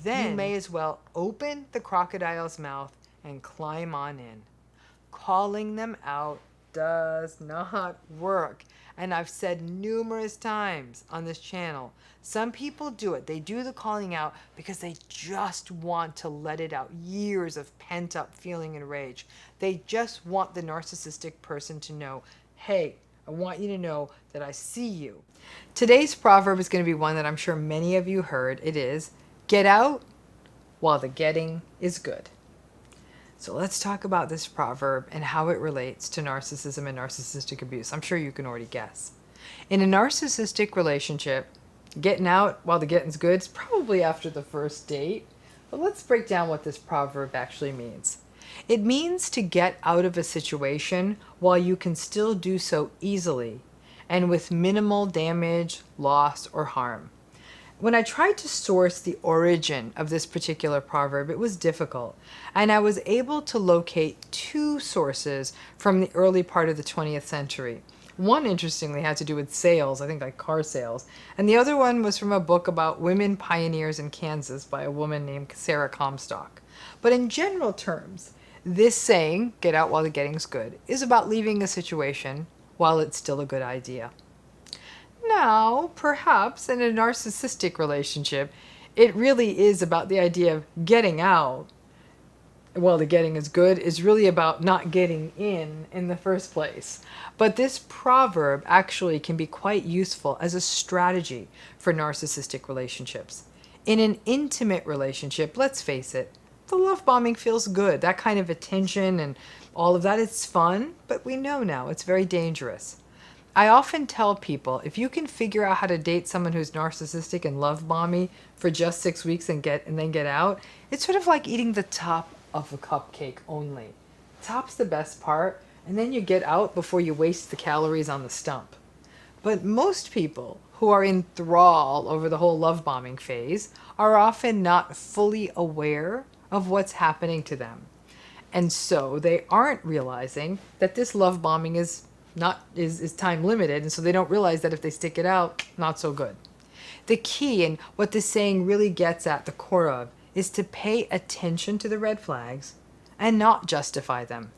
Then you may as well open the crocodile's mouth and climb on in. Calling them out does not work. And I've said numerous times on this channel, some people do it. They do the calling out because they just want to let it out. Years of pent up feeling and rage. They just want the narcissistic person to know, hey, I want you to know that I see you. Today's proverb is going to be one that I'm sure many of you heard. It is, get out while the getting is good. So let's talk about this proverb and how it relates to narcissism and narcissistic abuse. I'm sure you can already guess. In a narcissistic relationship, getting out while the getting's good is probably after the first date. But let's break down what this proverb actually means. It means to get out of a situation while you can still do so easily and with minimal damage, loss, or harm. When I tried to source the origin of this particular proverb, it was difficult. And I was able to locate two sources from the early part of the 20th century. One, interestingly, had to do with sales, I think like car sales. And the other one was from a book about women pioneers in Kansas by a woman named Sarah Comstock. But in general terms, this saying, get out while the getting's good, is about leaving a situation while it's still a good idea. Now, perhaps in a narcissistic relationship, it really is about the idea of getting out while the getting is good is really about not getting in the first place. But this proverb actually can be quite useful as a strategy for narcissistic relationships. In an intimate relationship, let's face it, the love bombing feels good. That kind of attention and all of that is fun, but we know now it's very dangerous. I often tell people, if you can figure out how to date someone who's narcissistic and love bomby for just 6 weeks and then get out, it's sort of like eating the top of a cupcake only. Top's the best part, and then you get out before you waste the calories on the stump. But most people who are in thrall over the whole love bombing phase are often not fully aware of what's happening to them. And so they aren't realizing that this love bombing is time limited, and so they don't realize that if they stick it out, not so good. The key, and what this saying really gets at the core of, is to pay attention to the red flags and not justify them.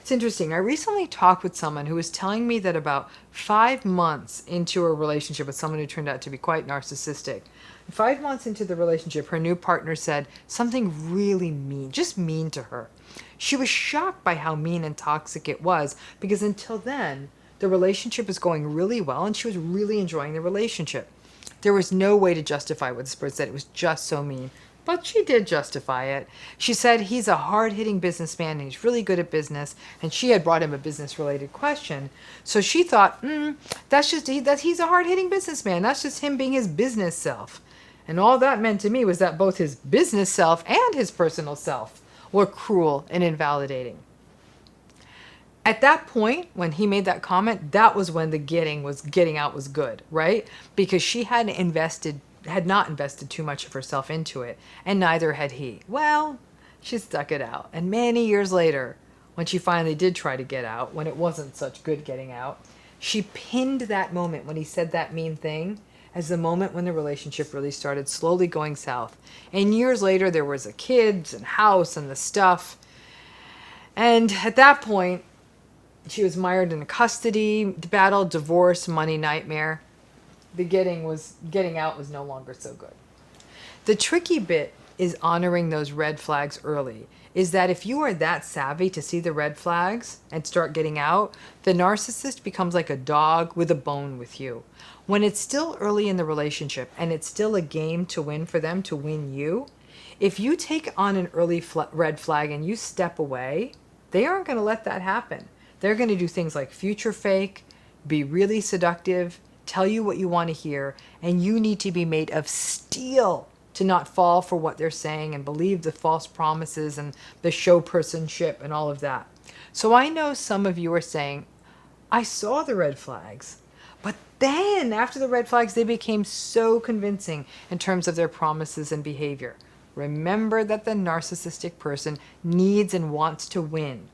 It's interesting. I recently talked with someone who was telling me that about 5 months into a relationship with someone who turned out to be quite narcissistic, 5 months into the relationship, her new partner said something really mean, just mean to her. She was shocked by how mean and toxic it was because until then, the relationship was going really well and she was really enjoying the relationship. There was no way to justify what this person said. It was just so mean. But she did justify it. She said he's a hard-hitting businessman and he's really good at business, and she had brought him a business-related question. So she thought, he's a hard-hitting businessman. That's just him being his business self. And all that meant to me was that both his business self and his personal self were cruel and invalidating. At that point, when he made that comment, that was when the getting out was good, right? Because she had not invested too much of herself into it, and neither had he. Well, she stuck it out. And many years later, when she finally did try to get out, when it wasn't such good getting out, she pinned that moment when he said that mean thing as the moment when the relationship really started slowly going south. And years later, there was a kids and house and the stuff. And at that point, she was mired in a custody battle, divorce, money nightmare. The getting out was no longer so good. The tricky bit is honoring those red flags early. Is that if you are that savvy to see the red flags and start getting out, the narcissist becomes like a dog with a bone with you. When it's still early in the relationship and it's still a game to win for them to win you, if you take on an early red flag and you step away, they aren't going to let that happen. They're going to do things like future fake, be really seductive, tell you what you want to hear, and you need to be made of steel to not fall for what they're saying and believe the false promises and the show personship and all of that. So I know some of you are saying, I saw the red flags, but then after the red flags, they became so convincing in terms of their promises and behavior. Remember that the narcissistic person needs and wants to win.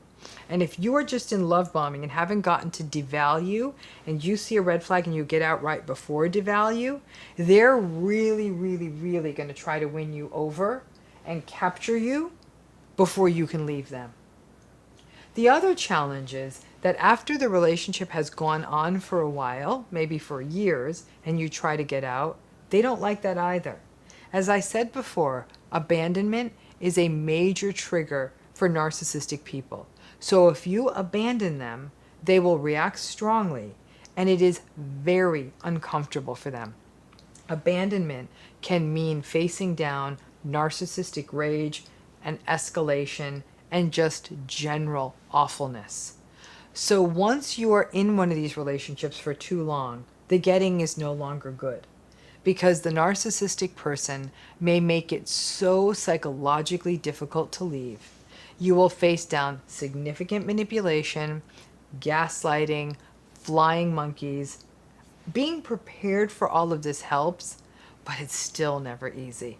And if you are just in love bombing and haven't gotten to devalue, and you see a red flag and you get out right before devalue, they're really, really, really going to try to win you over and capture you before you can leave them. The other challenge is that after the relationship has gone on for a while, maybe for years, and you try to get out, they don't like that either. As I said before, abandonment is a major trigger for narcissistic people. So if you abandon them, they will react strongly, and it is very uncomfortable for them. Abandonment can mean facing down narcissistic rage and escalation and just general awfulness. So once you are in one of these relationships for too long, the getting is no longer good, because the narcissistic person may make it so psychologically difficult to leave. You will face down significant manipulation, gaslighting, flying monkeys. Being prepared for all of this helps, but it's still never easy.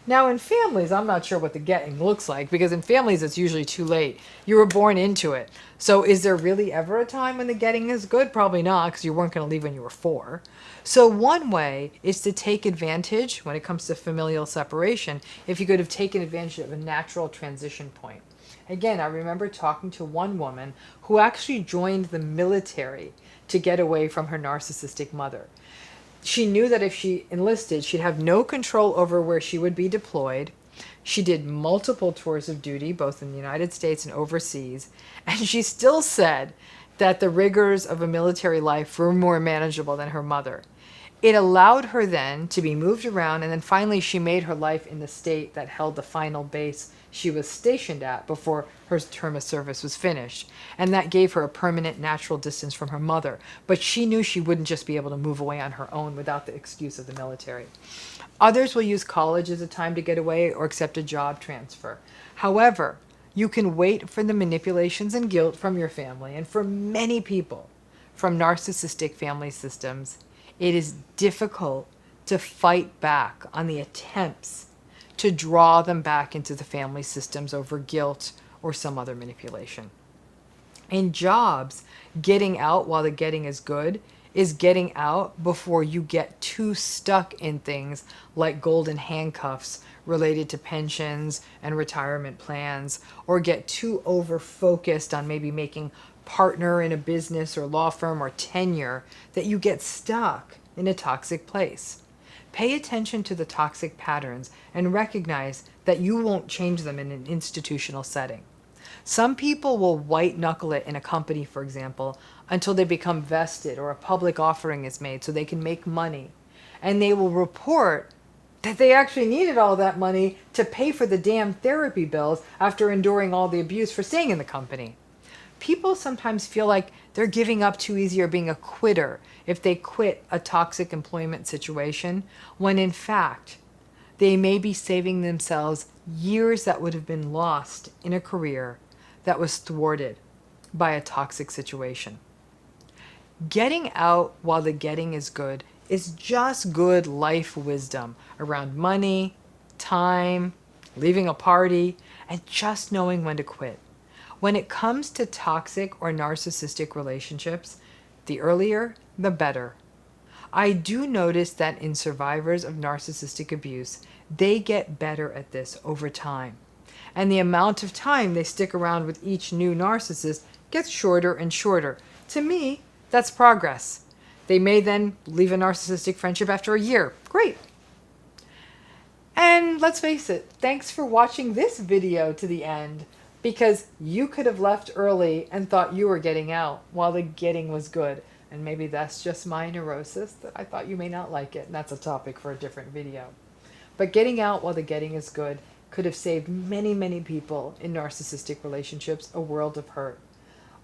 Now in families, I'm not sure what the getting looks like, because in families it's usually too late. You were born into it. So is there really ever a time when the getting is good? Probably not, because you weren't going to leave when you were 4. So one way is to take advantage, when it comes to familial separation, if you could have taken advantage of a natural transition point. Again, I remember talking to one woman who actually joined the military to get away from her narcissistic mother. She knew that if she enlisted, she'd have no control over where she would be deployed. She did multiple tours of duty, both in the United States and overseas, and she still said that the rigors of a military life were more manageable than her mother. It allowed her then to be moved around, and then finally she made her life in the state that held the final base she was stationed at before her term of service was finished. And that gave her a permanent natural distance from her mother. But she knew she wouldn't just be able to move away on her own without the excuse of the military. Others will use college as a time to get away or accept a job transfer. However, you can wait for the manipulations and guilt from your family. And for many people from narcissistic family systems, it is difficult to fight back on the attempts to draw them back into the family systems over guilt or some other manipulation. In jobs, getting out while the getting is good is getting out before you get too stuck in things like golden handcuffs related to pensions and retirement plans, or get too over-focused on maybe making partner in a business or law firm or tenure that you get stuck in a toxic place. Pay attention to the toxic patterns and recognize that you won't change them in an institutional setting. Some people will white knuckle it in a company, for example, until they become vested or a public offering is made so they can make money. And they will report that they actually needed all that money to pay for the damn therapy bills after enduring all the abuse for staying in the company. People sometimes feel like they're giving up too easy or being a quitter if they quit a toxic employment situation, when in fact, they may be saving themselves years that would have been lost in a career that was thwarted by a toxic situation. Getting out while the getting is good is just good life wisdom around money, time, leaving a party, and just knowing when to quit. When it comes to toxic or narcissistic relationships, the earlier, the better. I do notice that in survivors of narcissistic abuse, they get better at this over time. And the amount of time they stick around with each new narcissist gets shorter and shorter. To me, that's progress. They may then leave a narcissistic friendship after a year. Great. And let's face it, thanks for watching this video to the end, because you could have left early and thought you were getting out while the getting was good. And maybe that's just my neurosis, that I thought you may not like it, and that's a topic for a different video. But getting out while the getting is good could have saved many, many people in narcissistic relationships a world of hurt.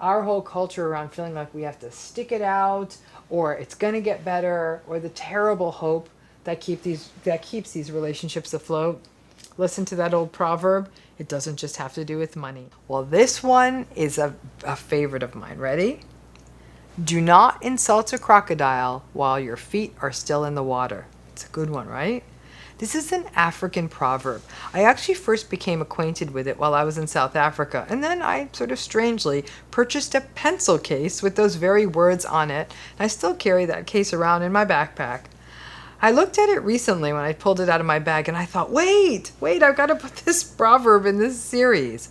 Our whole culture around feeling like we have to stick it out, or it's going to get better, or the terrible hope that keeps these relationships afloat. Listen to that old proverb, it doesn't just have to do with money. Well, this one is a favorite of mine. Ready? Do not insult a crocodile while your feet are still in the water. It's a good one, right? This is an African proverb. I actually first became acquainted with it while I was in South Africa, and then I sort of strangely purchased a pencil case with those very words on it, and I still carry that case around in my backpack. I looked at it recently when I pulled it out of my bag, and I thought, wait, I've got to put this proverb in this series.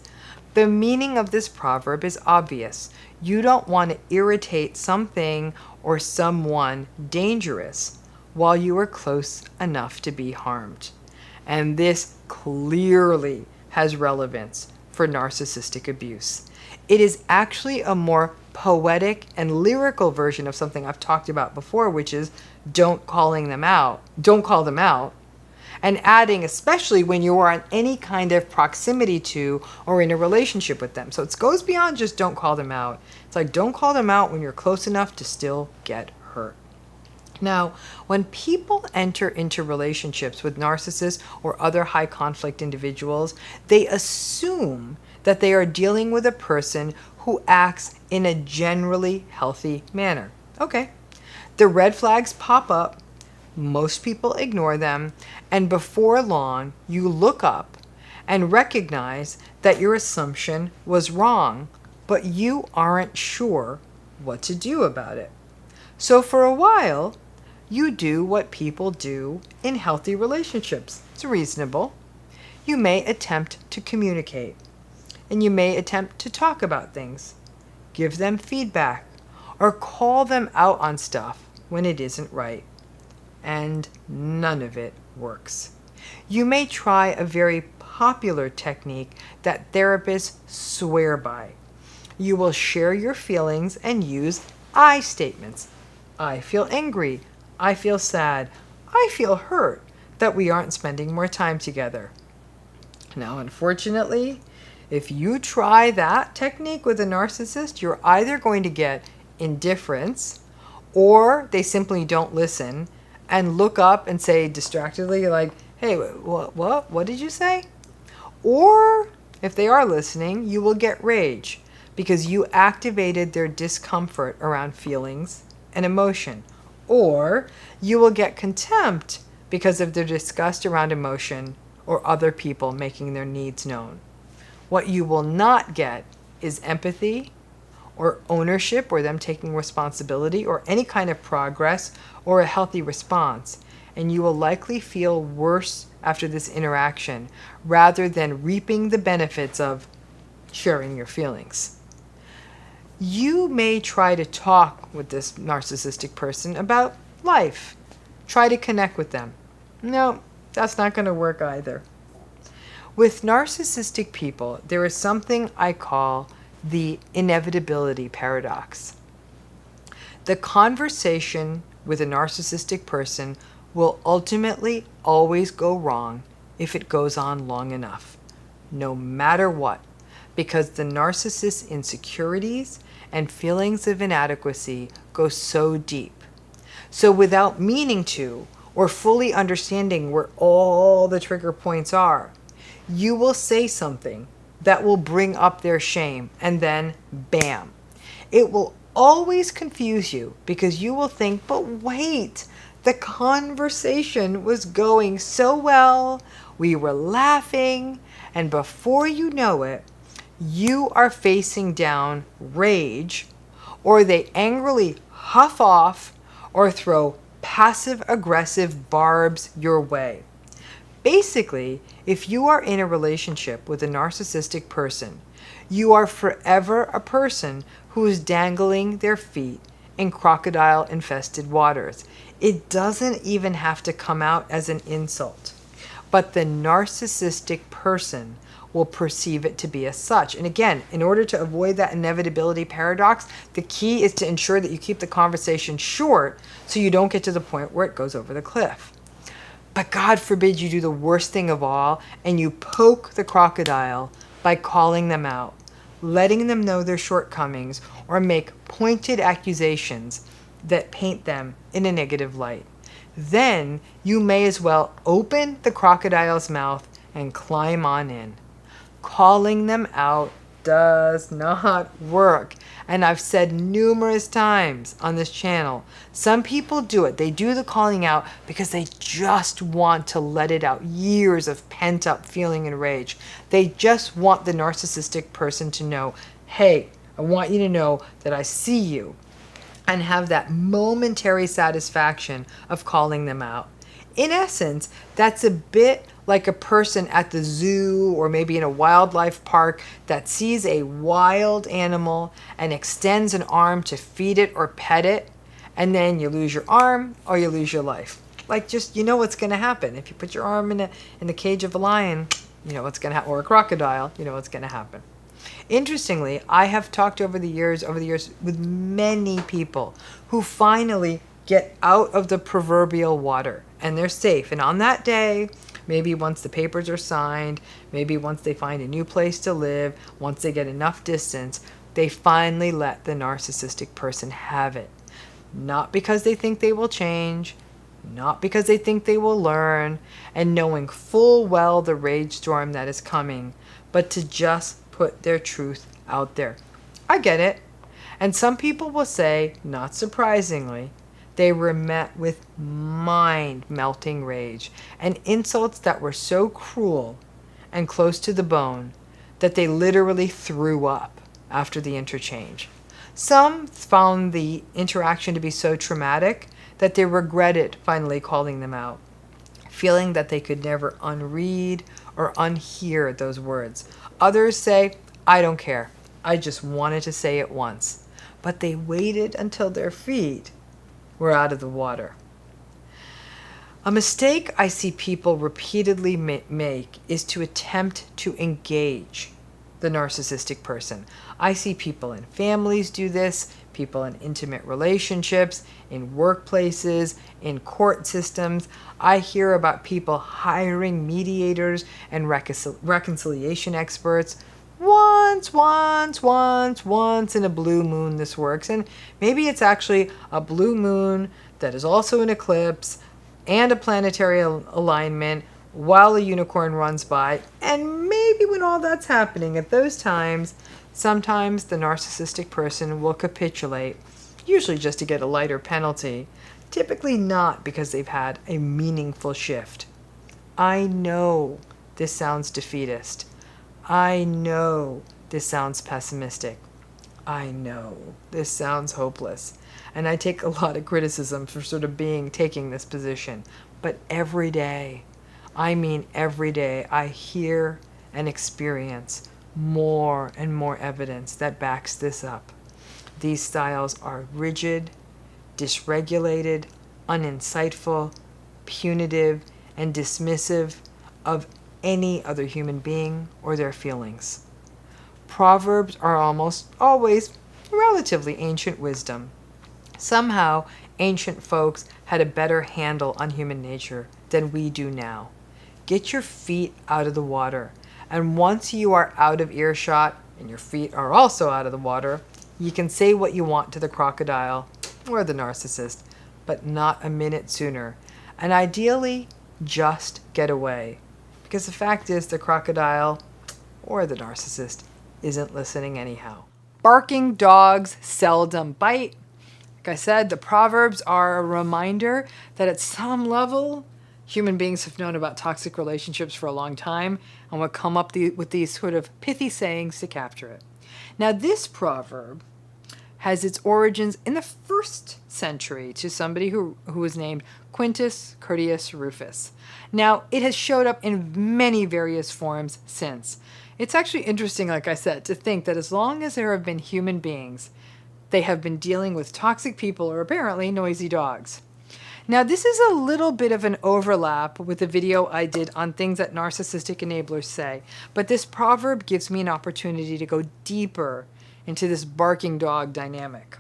The meaning of this proverb is obvious. You don't want to irritate something or someone dangerous while you are close enough to be harmed. And this clearly has relevance for narcissistic abuse. It is actually a more poetic and lyrical version of something I've talked about before, which is don't call them out, and adding, especially when you are in any kind of proximity to or in a relationship with them. So it goes beyond just don't call them out. It's like don't call them out when you're close enough to still get hurt. Now, when people enter into relationships with narcissists or other high conflict individuals, they assume that they are dealing with a person who acts in a generally healthy manner. Okay. The red flags pop up, most people ignore them, and before long, you look up and recognize that your assumption was wrong, but you aren't sure what to do about it. So for a while, you do what people do in healthy relationships. It's reasonable. You may attempt to communicate, and you may attempt to talk about things, give them feedback, or call them out on stuff when it isn't right. And none of it works. You may try a very popular technique that therapists swear by. You will share your feelings and use I statements. I feel angry. I feel sad. I feel hurt that we aren't spending more time together. Now, unfortunately, if you try that technique with a narcissist, you're either going to get indifference, or they simply don't listen and look up and say distractedly, like, hey, what did you say? Or if they are listening, you will get rage because you activated their discomfort around feelings and emotion. Or you will get contempt because of their disgust around emotion or other people making their needs known. What you will not get is empathy or ownership or them taking responsibility or any kind of progress or a healthy response. And you will likely feel worse after this interaction rather than reaping the benefits of sharing your feelings. You may try to talk with this narcissistic person about life. Try to connect with them. No, that's not going to work either. With narcissistic people, there is something I call the inevitability paradox. The conversation with a narcissistic person will ultimately always go wrong if it goes on long enough, no matter what, because the narcissist's insecurities and feelings of inadequacy go so deep. So without meaning to or fully understanding where all the trigger points are, you will say something that will bring up their shame, and then bam. It will always confuse you because you will think, but wait, the conversation was going so well, we were laughing, and before you know it, you are facing down rage, or they angrily huff off or throw passive-aggressive barbs your way. Basically, if you are in a relationship with a narcissistic person, you are forever a person who is dangling their feet in crocodile-infested waters. It doesn't even have to come out as an insult, but the narcissistic person will perceive it to be as such. And again, in order to avoid that inevitability paradox, the key is to ensure that you keep the conversation short so you don't get to the point where it goes over the cliff. But God forbid you do the worst thing of all and you poke the crocodile by calling them out, letting them know their shortcomings, or make pointed accusations that paint them in a negative light. Then you may as well open the crocodile's mouth and climb on in. Calling them out does not work. And I've said numerous times on this channel, some people do it. They do the calling out because they just want to let it out. Years of pent up feeling and rage. They just want the narcissistic person to know, hey, I want you to know that I see you, and have that momentary satisfaction of calling them out. In essence, that's a bit like a person at the zoo or maybe in a wildlife park that sees a wild animal and extends an arm to feed it or pet it, and then you lose your arm or you lose your life. Like, just, you know what's going to happen. If you put your arm in the cage of a lion, you know what's going to happen, or a crocodile, you know what's going to happen. Interestingly, I have talked over the years with many people who finally get out of the proverbial water and they're safe. And on that day, maybe once the papers are signed, maybe once they find a new place to live, once they get enough distance, they finally let the narcissistic person have it. Not because they think they will change, not because they think they will learn, and knowing full well the rage storm that is coming, but to just put their truth out there. I get it. And some people will say, not surprisingly, they were met with mind-melting rage and insults that were so cruel and close to the bone that they literally threw up after the interchange. Some found the interaction to be so traumatic that they regretted finally calling them out, feeling that they could never unread or unhear those words. Others say, I don't care. I just wanted to say it once. But they waited until their feet were out of the water. A mistake I see people repeatedly make is to attempt to engage the narcissistic person. I see people in families do this, people in intimate relationships, in workplaces, in court systems. I hear about people hiring mediators and reconciliation experts. Once in a blue moon this works. And maybe it's actually a blue moon that is also an eclipse and a planetary alignment while a unicorn runs by. And maybe when all that's happening at those times, sometimes the narcissistic person will capitulate, usually just to get a lighter penalty, typically not because they've had a meaningful shift. I know this sounds defeatist. I know this sounds pessimistic. I know this sounds hopeless. And I take a lot of criticism for sort of taking this position. But every day, I mean every day, I hear and experience more and more evidence that backs this up. These styles are rigid, dysregulated, uninsightful, punitive, and dismissive of any other human being or their feelings. Proverbs are almost always relatively ancient wisdom. Somehow, ancient folks had a better handle on human nature than we do now. Get your feet out of the water, and once you are out of earshot and your feet are also out of the water, you can say what you want to the crocodile or the narcissist, but not a minute sooner. And ideally, just get away. Because the fact is, the crocodile or the narcissist isn't listening anyhow. Barking dogs seldom bite. Like I said, the Proverbs are a reminder that at some level, human beings have known about toxic relationships for a long time and will come up with these sort of pithy sayings to capture it. Now, this proverb has its origins in the 1st century to somebody who was named Quintus Curtius Rufus. Now, it has showed up in many various forms since. It's actually interesting, like I said, to think that as long as there have been human beings, they have been dealing with toxic people or apparently noisy dogs. Now, this is a little bit of an overlap with the video I did on things that narcissistic enablers say, but this proverb gives me an opportunity to go deeper into this barking dog dynamic.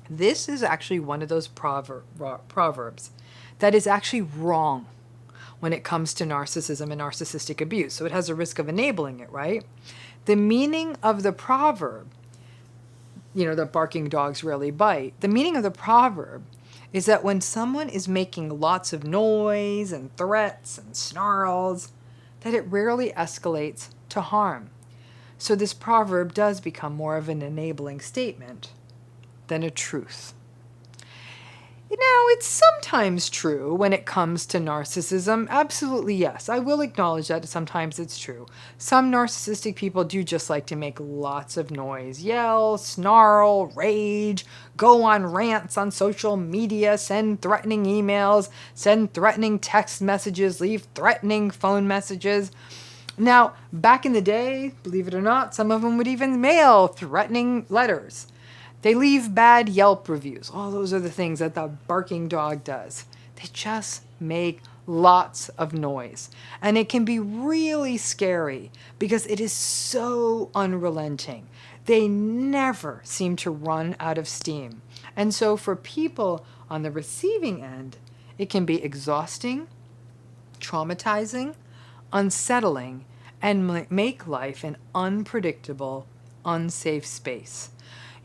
This is actually one of those proverbs that is actually wrong when it comes to narcissism and narcissistic abuse. So it has a risk of enabling it, right? The meaning of the proverb, that barking dogs rarely bite. The meaning of the proverb is that when someone is making lots of noise and threats and snarls, that it rarely escalates to harm. So this proverb does become more of an enabling statement than a truth. Now, it's sometimes true when it comes to narcissism. Absolutely, yes. I will acknowledge that sometimes it's true. Some narcissistic people do just like to make lots of noise. Yell, snarl, rage, go on rants on social media, send threatening emails, send threatening text messages, leave threatening phone messages. Now, back in the day, believe it or not, some of them would even mail threatening letters. They leave bad Yelp reviews. All those are the things that the barking dog does. They just make lots of noise. And it can be really scary because it is so unrelenting. They never seem to run out of steam. And so for people on the receiving end, it can be exhausting, traumatizing, unsettling, and make life an unpredictable, unsafe space.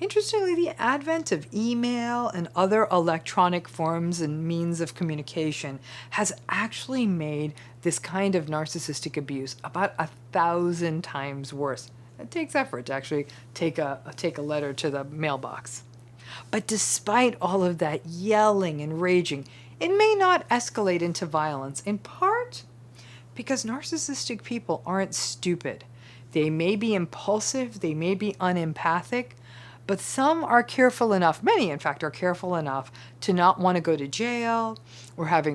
Interestingly, the advent of email and other electronic forms and means of communication has actually made this kind of narcissistic abuse about 1,000 times worse. It takes effort to actually take a letter to the mailbox. But despite all of that yelling and raging, it may not escalate into violence, in part because narcissistic people aren't stupid. They may be impulsive, they may be unempathic, but some are careful enough, many in fact are careful enough to not want to go to jail or have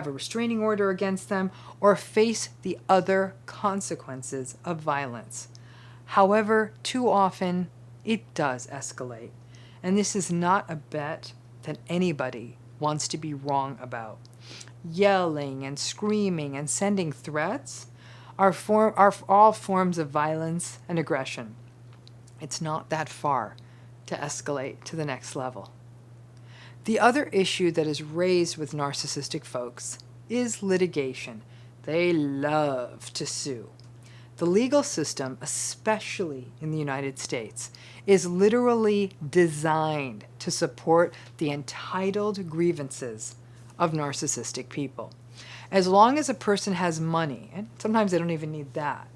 a restraining order against them or face the other consequences of violence. However, too often it does escalate. And this is not a bet that anybody wants to be wrong about. Yelling and screaming and sending threats are all forms of violence and aggression. It's not that far to escalate to the next level. The other issue that is raised with narcissistic folks is litigation. They love to sue. The legal system, especially in the United States, is literally designed to support the entitled grievances of narcissistic people. As long as a person has money, and sometimes they don't even need that,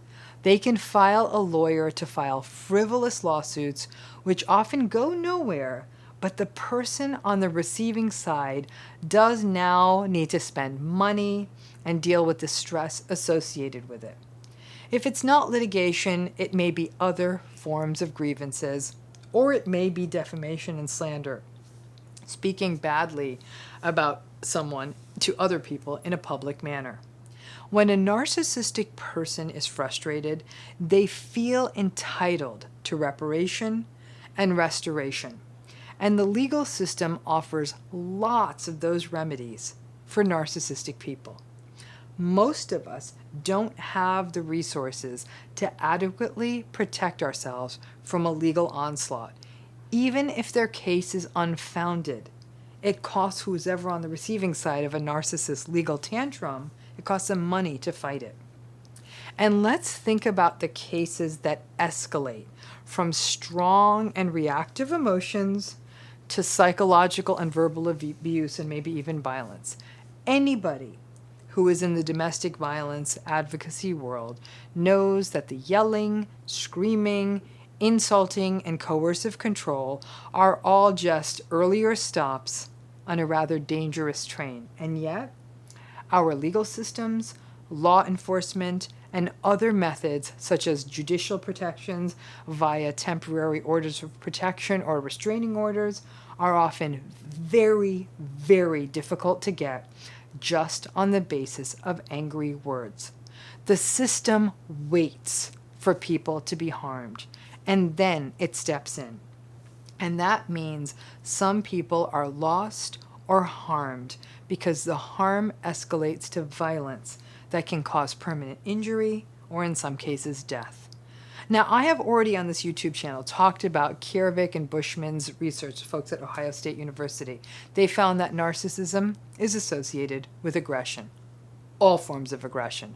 they can file a lawyer to file frivolous lawsuits which often go nowhere, but the person on the receiving side does now need to spend money and deal with the stress associated with it. If it's not litigation, it may be other forms of grievances, or it may be defamation and slander, speaking badly about someone to other people in a public manner. When a narcissistic person is frustrated, they feel entitled to reparation and restoration. And the legal system offers lots of those remedies for narcissistic people. Most of us don't have the resources to adequately protect ourselves from a legal onslaught, even if their case is unfounded. It costs who's ever on the receiving side of a narcissist's legal tantrum, it costs them money to fight it. And let's think about the cases that escalate from strong and reactive emotions to psychological and verbal abuse and maybe even violence. Anybody who is in the domestic violence advocacy world knows that the yelling, screaming, insulting, and coercive control are all just earlier stops on a rather dangerous train. And yet, our legal systems, law enforcement, and other methods such as judicial protections via temporary orders of protection or restraining orders are often very, very difficult to get just on the basis of angry words. The system waits for people to be harmed, and then it steps in. And that means some people are lost or harmed because the harm escalates to violence that can cause permanent injury or in some cases death. Now, I have already on this YouTube channel talked about Kiervik and Bushman's research, folks at Ohio State University. They found that narcissism is associated with aggression, all forms of aggression.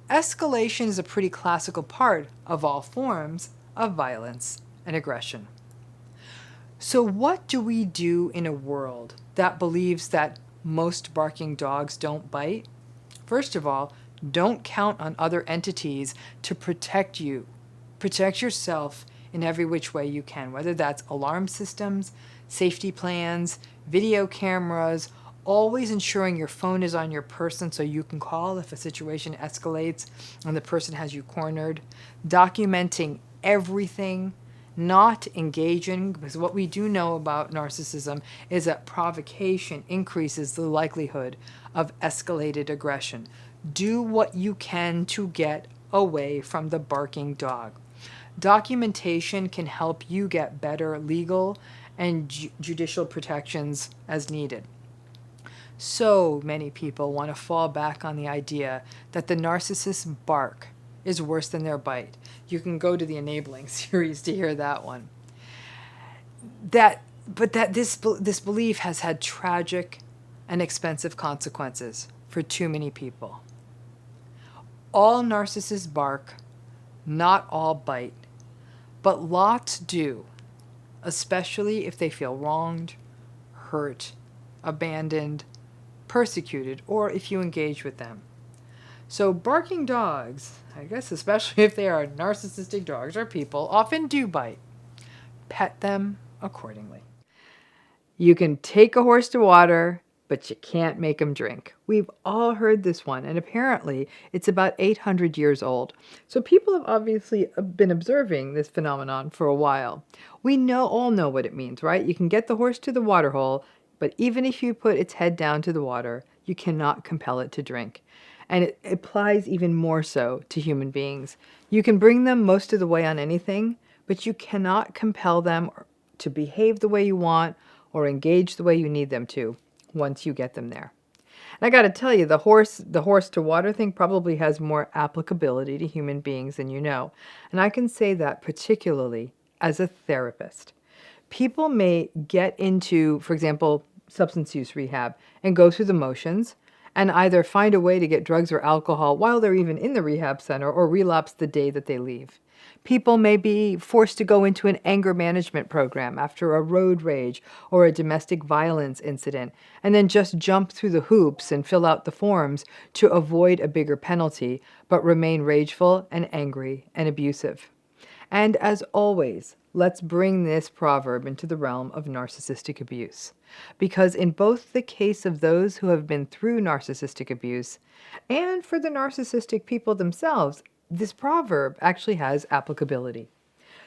Escalation is a pretty classical part of all forms of violence and aggression. So what do we do in a world that believes that most barking dogs don't bite? First of all, don't count on other entities to protect you Protect yourself in every which way you can, whether that's alarm systems, safety plans, video cameras, always ensuring your phone is on your person so you can call if a situation escalates and the person has you cornered, documenting everything, not engaging, because what we do know about narcissism is that provocation increases the likelihood of escalated aggression. Do what you can to get away from the barking dog. Documentation can help you get better legal and judicial protections as needed. So many people want to fall back on the idea that the narcissist's bark is worse than their bite. You can go to the enabling series to hear that one. But this belief has had tragic and expensive consequences for too many people. All narcissists bark, not all bite, but lots do, especially if they feel wronged, hurt, abandoned, persecuted, or if you engage with them. So barking dogs, I guess especially if they are narcissistic dogs or people, often do bite. Pet them accordingly. You can take a horse to water, but you can't make them drink. We've all heard this one, and apparently it's about 800 years old. So people have obviously been observing this phenomenon for a while. We all know what it means, right? You can get the horse to the water hole, but even if you put its head down to the water, you cannot compel it to drink. And it applies even more so to human beings. You can bring them most of the way on anything, but you cannot compel them to behave the way you want or engage the way you need them to once you get them there. And I got to tell you, the horse to water thing probably has more applicability to human beings than you know. And I can say that particularly as a therapist. People may get into, for example, substance use rehab and go through the motions and either find a way to get drugs or alcohol while they're even in the rehab center or relapse the day that they leave. People may be forced to go into an anger management program after a road rage or a domestic violence incident and then just jump through the hoops and fill out the forms to avoid a bigger penalty, but remain rageful and angry and abusive. And as always, let's bring this proverb into the realm of narcissistic abuse. Because in both the case of those who have been through narcissistic abuse and for the narcissistic people themselves, this proverb actually has applicability.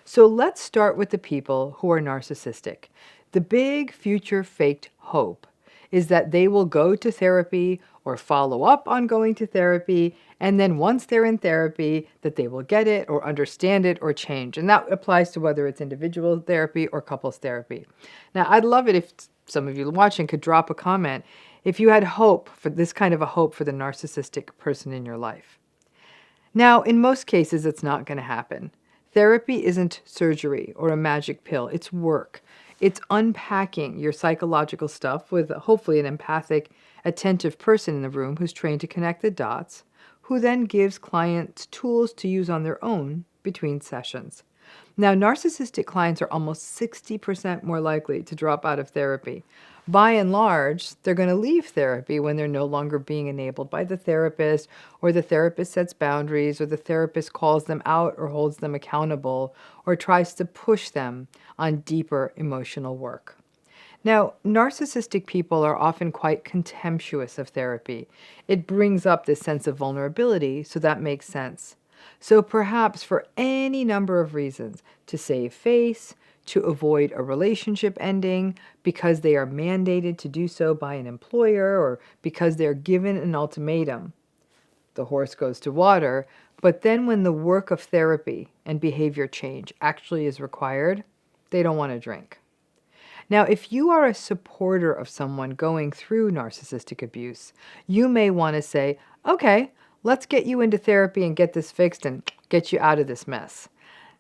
So let's start with the people who are narcissistic. The big future faked hope is that they will go to therapy or follow up on going to therapy, and then once they're in therapy, that they will get it or understand it or change. And that applies to whether it's individual therapy or couples therapy. Now, I'd love it if some of you watching could drop a comment if you had hope for this kind of a hope for the narcissistic person in your life. Now, in most cases, it's not going to happen. Therapy isn't surgery or a magic pill. It's work. It's unpacking your psychological stuff with hopefully an empathic, attentive person in the room who's trained to connect the dots, who then gives clients tools to use on their own between sessions. Now, narcissistic clients are almost 60% more likely to drop out of therapy. By and large, they're going to leave therapy when they're no longer being enabled by the therapist, or the therapist sets boundaries, or the therapist calls them out or holds them accountable, or tries to push them on deeper emotional work. Now, narcissistic people are often quite contemptuous of therapy. It brings up this sense of vulnerability, so that makes sense. So perhaps for any number of reasons, to save face, to avoid a relationship ending, because they are mandated to do so by an employer, or because they're given an ultimatum, the horse goes to water. But then when the work of therapy and behavior change actually is required, they don't want to drink. Now, if you are a supporter of someone going through narcissistic abuse, you may want to say, okay, let's get you into therapy and get this fixed and get you out of this mess.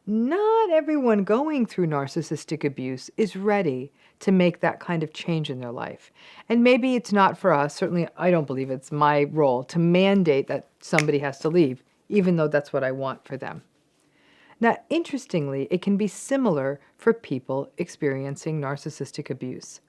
Not everyone going through narcissistic abuse is ready to make that kind of change in their life. And maybe it's not for us. Certainly, I don't believe it's my role to mandate that somebody has to leave, even though that's what I want for them. Now, interestingly, it can be similar for people experiencing narcissistic abuse.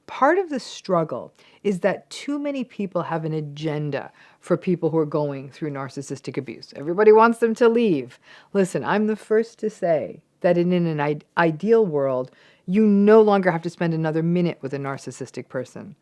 Part of the struggle is that too many people have an agenda for people who are going through narcissistic abuse. Everybody wants them to leave. Listen, I'm the first to say that in an ideal world, you no longer have to spend another minute with a narcissistic person.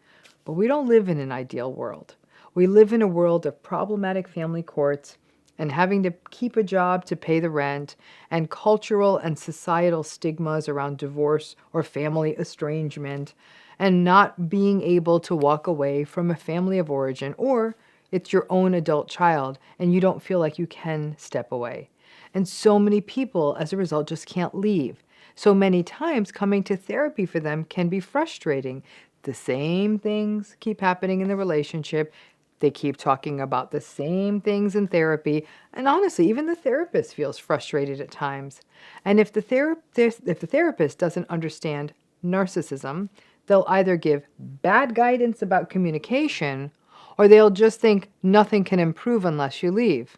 But we don't live in an ideal world. We live in a world of problematic family courts and having to keep a job to pay the rent, and cultural and societal stigmas around divorce or family estrangement, and not being able to walk away from a family of origin, or it's your own adult child and you don't feel like you can step away. And so many people, as a result, just can't leave. So many times coming to therapy for them can be frustrating. The same things keep happening in the relationship. They keep talking about the same things in therapy, and honestly, even the therapist feels frustrated at times. And if the therapist doesn't understand narcissism, they'll either give bad guidance about communication, or they'll just think nothing can improve unless you leave.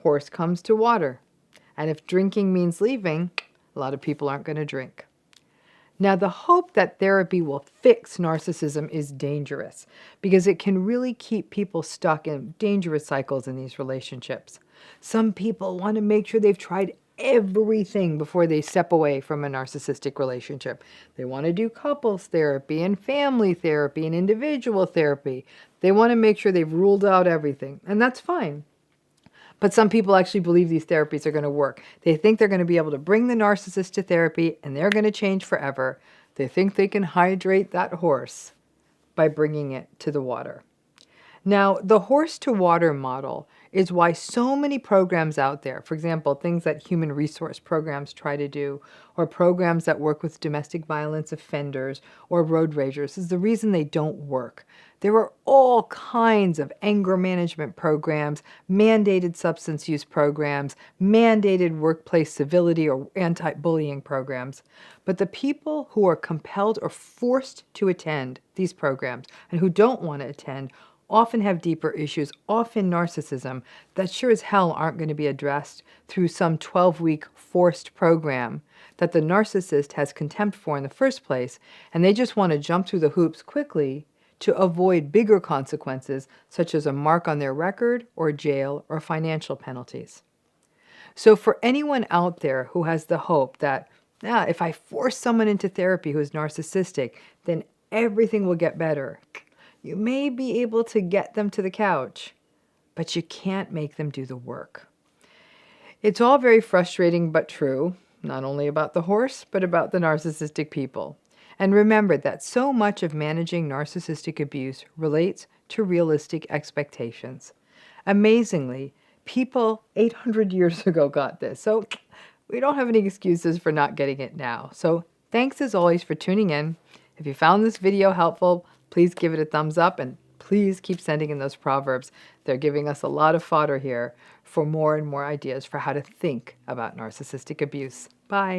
Horse comes to water. And if drinking means leaving, a lot of people aren't going to drink. Now, the hope that therapy will fix narcissism is dangerous because it can really keep people stuck in dangerous cycles in these relationships. Some people want to make sure they've tried everything before they step away from a narcissistic relationship. They want to do couples therapy and family therapy and individual therapy. They want to make sure they've ruled out everything, and that's fine. But some people actually believe these therapies are going to work. They think they're going to be able to bring the narcissist to therapy and they're going to change forever. They think they can hydrate that horse by bringing it to the water. Now, the horse to water model is why so many programs out there, for example, things that human resource programs try to do, or programs that work with domestic violence offenders or road ragers, is the reason they don't work. There are all kinds of anger management programs, mandated substance use programs, mandated workplace civility or anti-bullying programs. But the people who are compelled or forced to attend these programs and who don't want to attend often have deeper issues, often narcissism, that sure as hell aren't going to be addressed through some 12-week forced program that the narcissist has contempt for in the first place, and they just want to jump through the hoops quickly to avoid bigger consequences, such as a mark on their record or jail or financial penalties. So for anyone out there who has the hope that, if I force someone into therapy who is narcissistic, then everything will get better, you may be able to get them to the couch, but you can't make them do the work. It's all very frustrating but true, not only about the horse, but about the narcissistic people. And remember that so much of managing narcissistic abuse relates to realistic expectations. Amazingly, people 800 years ago got this, so we don't have any excuses for not getting it now. So thanks as always for tuning in. If you found this video helpful, please give it a thumbs up and please keep sending in those proverbs. They're giving us a lot of fodder here for more and more ideas for how to think about narcissistic abuse. Bye.